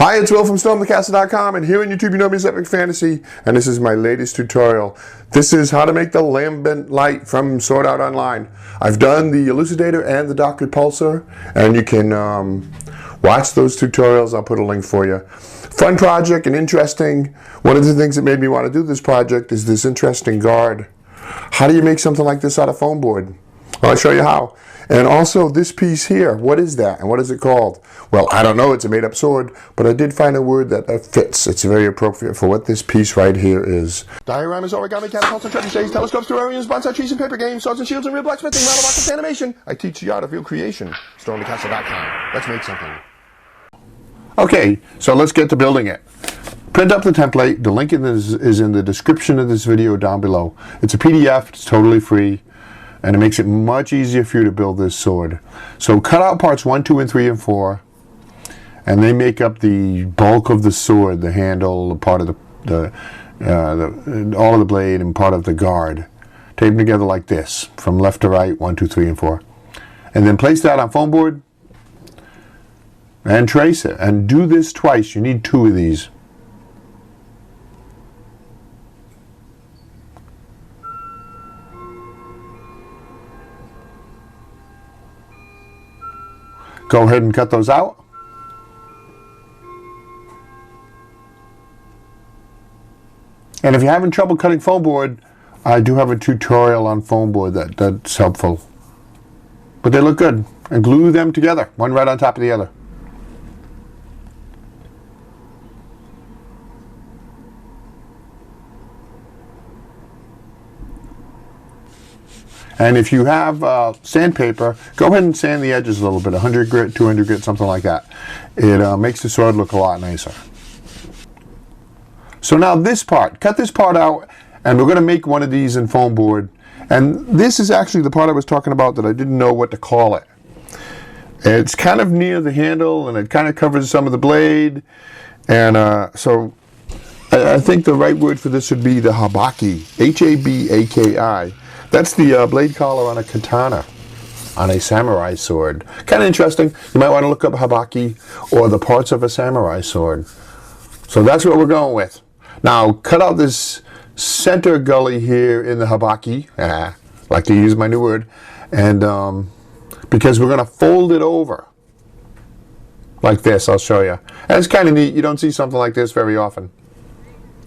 Hi, it's Will from stormthecastle.com, and here on YouTube you know me as Epic Fantasy, and this is my latest tutorial. This is how to make the Lambent Light from Sword Art Online. I've done the Elucidator and the Dark Repulser, and you can watch those tutorials. I'll put a link for you. Fun project and interesting. One of the things that made me want to do this project is this interesting guard. How do you make something like this out of foam board? Well, I'll show you how. And also this piece here, what is that and what is it called? Well, I don't know, it's a made-up sword, but I did find a word that fits. It's very appropriate for what this piece right here is. Dioramas, origami, catapults, and trebuchets, telescopes, terrariums, bonsai trees, and paper games, swords and shields, and real blacksmithing, model rockets, animation. I teach the art of real creation. Stormthecastle.com. Let's make something. Okay, so let's get to building it. Print up the template. The link is in the description of this video down below. It's a PDF, it's totally free. And it makes it much easier for you to build this sword. So cut out parts 1, 2, and 3, and 4, and they make up the bulk of the sword, the handle, part of all of the blade, and part of the guard. Tape them together like this, from left to right, 1, 2, 3, and 4. And then place that on foam board, and trace it. And do this twice. You need 2 of these. Go ahead and cut those out. And if you're having trouble cutting foam board, I do have a tutorial on foam board that's helpful. But they look good. And glue them together, one right on top of the other. And if you have sandpaper, go ahead and sand the edges a little bit, 100 grit, 200 grit, something like that. It makes the sword look a lot nicer. So now this part, cut this part out, and we're going to make one of these in foam board. And this is actually the part I was talking about that I didn't know what to call it. It's kind of near the handle, and it kind of covers some of the blade. And so I think the right word for this would be the habaki, H-A-B-A-K-I. That's the blade collar on a katana, on a samurai sword. Kind of interesting. You might want to look up habaki or the parts of a samurai sword. So that's what we're going with. Now, cut out this center gully here in the habaki. Like to use my new word. And because we're going to fold it over. Like this, I'll show you. And it's kind of neat. You don't see something like this very often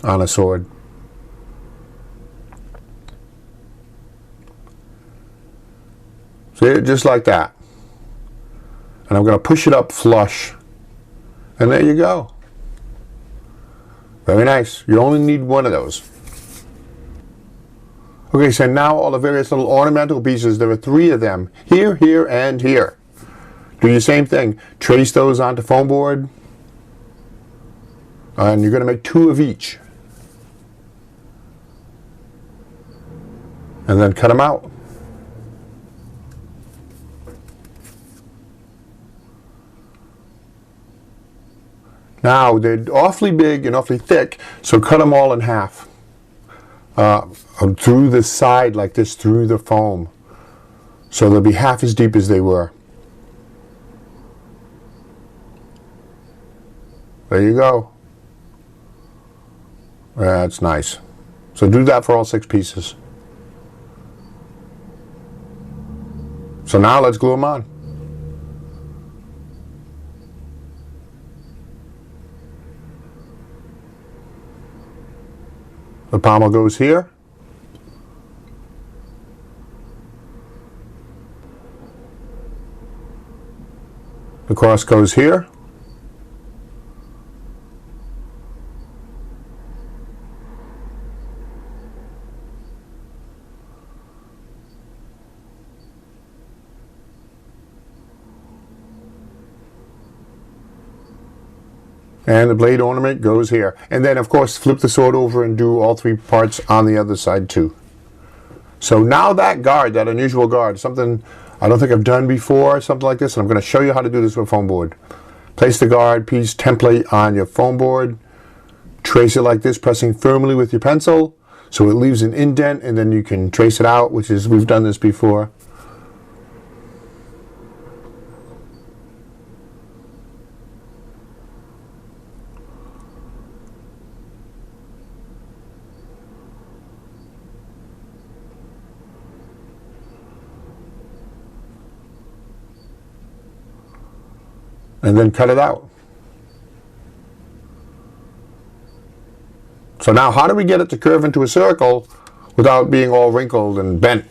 on a sword. See, just like that. And I'm going to push it up flush. And there you go. Very nice. You only need one of those. Okay, so now all the various little ornamental pieces, there are 3 of them. Here, here, and here. Do the same thing. Trace those onto foam board. And you're going to make 2 of each. And then cut them out. Now, they're awfully big and awfully thick, so cut them all in half. Through the side like this, through the foam. So they'll be half as deep as they were. There you go. That's nice. So do that for all 6 pieces. So now let's glue them on. The pommel goes here. The cross goes here. And the blade ornament goes here. And then, of course, flip the sword over and do all 3 parts on the other side, too. So now that guard, that unusual guard, something I don't think I've done before, something like this, and I'm going to show you how to do this with foam board. Place the guard piece template on your foam board. Trace it like this, pressing firmly with your pencil, so it leaves an indent, and then you can trace it out, which is, we've done this before. and then cut it out. So now how do we get it to curve into a circle without being all wrinkled and bent?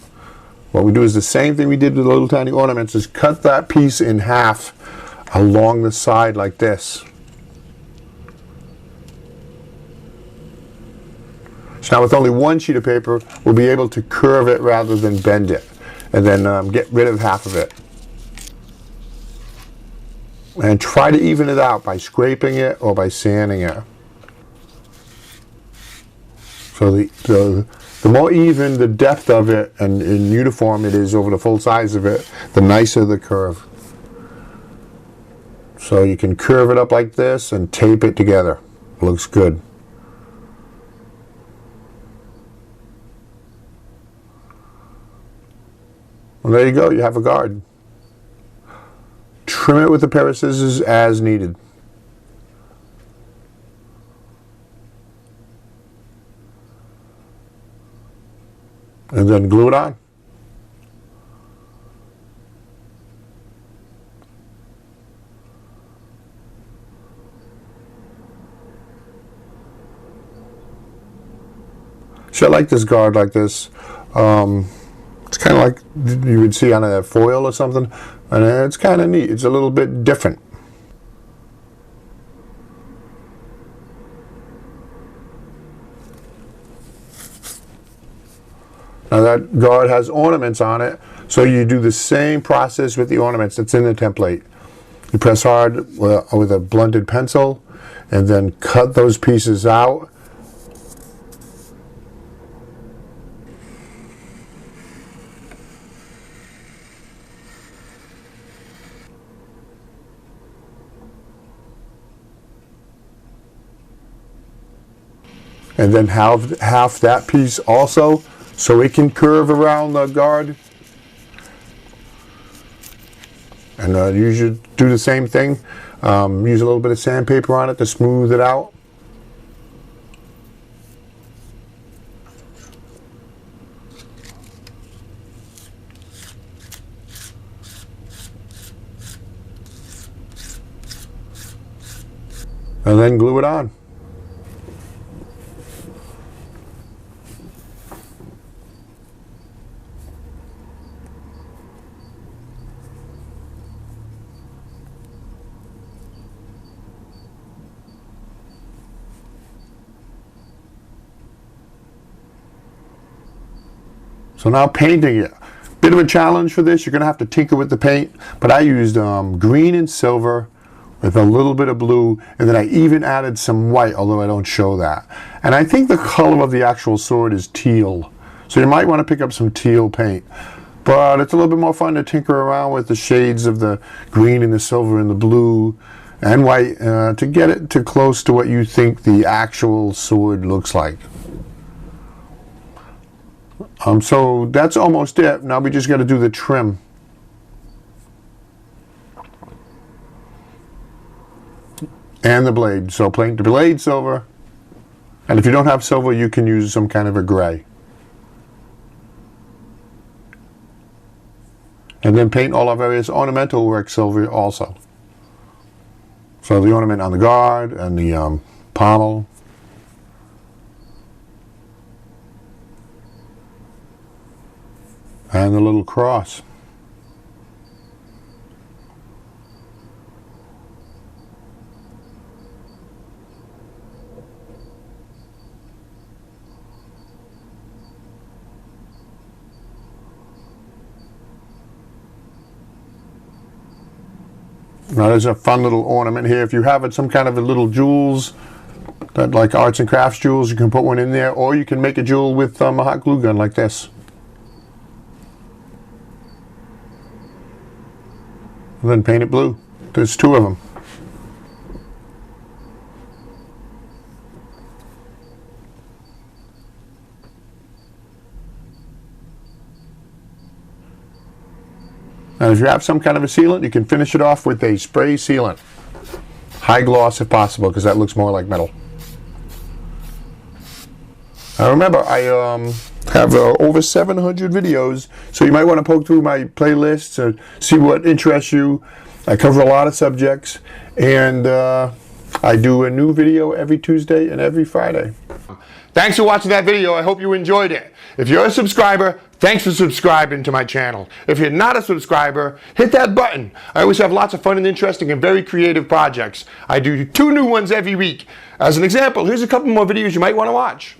What we do is the same thing we did with the little tiny ornaments, is cut that piece in half along the side like this. So now with only one sheet of paper, we'll be able to curve it rather than bend it, and then get rid of half of it. And try to even it out by scraping it or by sanding it. So the more even the depth of it and uniform it is over the full size of it, the nicer the curve. So you can curve it up like this and tape it together. Looks good. Well, there you go. You have a guard. Trim it with a pair of scissors as needed. And then glue it on. So I like this guard like this. It's kind of like you would see on a foil or something, and it's kind of neat. It's a little bit different. Now that guard has ornaments on it, so you do the same process with the ornaments that's in the template. You press hard with a blunted pencil and then cut those pieces out. And then half that piece also, so it can curve around the guard. And you should do the same thing. Use a little bit of sandpaper on it to smooth it out. And then glue it on. So now painting it. Bit of a challenge for this. You're going to have to tinker with the paint, but I used green and silver with a little bit of blue, and then I even added some white, although I don't show that. And I think the color of the actual sword is teal. So you might want to pick up some teal paint. But it's a little bit more fun to tinker around with the shades of the green and the silver and the blue and white to get it to close to what you think the actual sword looks like. So that's almost it. Now we just got to do the trim. And the blade. So paint the blade silver. And if you don't have silver, you can use some kind of a gray. And then paint all our various ornamental work silver also. So the ornament on the guard and the pommel. And the little cross. Now there's a fun little ornament here. If you have some kind of a little jewels, that like arts and crafts jewels, you can put one in there, or you can make a jewel with a hot glue gun like this. And then paint it blue. There's two of them. And if you have some kind of a sealant, you can finish it off with a spray sealant. High gloss if possible, because that looks more like metal. Now remember, I have over 700 videos, so you might want to poke through my playlists and see what interests you. I cover a lot of subjects, and I do a new video every Tuesday and every Friday. Thanks for watching that video. I hope you enjoyed it. If you're a subscriber, thanks for subscribing to my channel. If you're not a subscriber, hit that button. I always have lots of fun and interesting and very creative projects. I do 2 new ones every week. As an example, here's a couple more videos you might want to watch.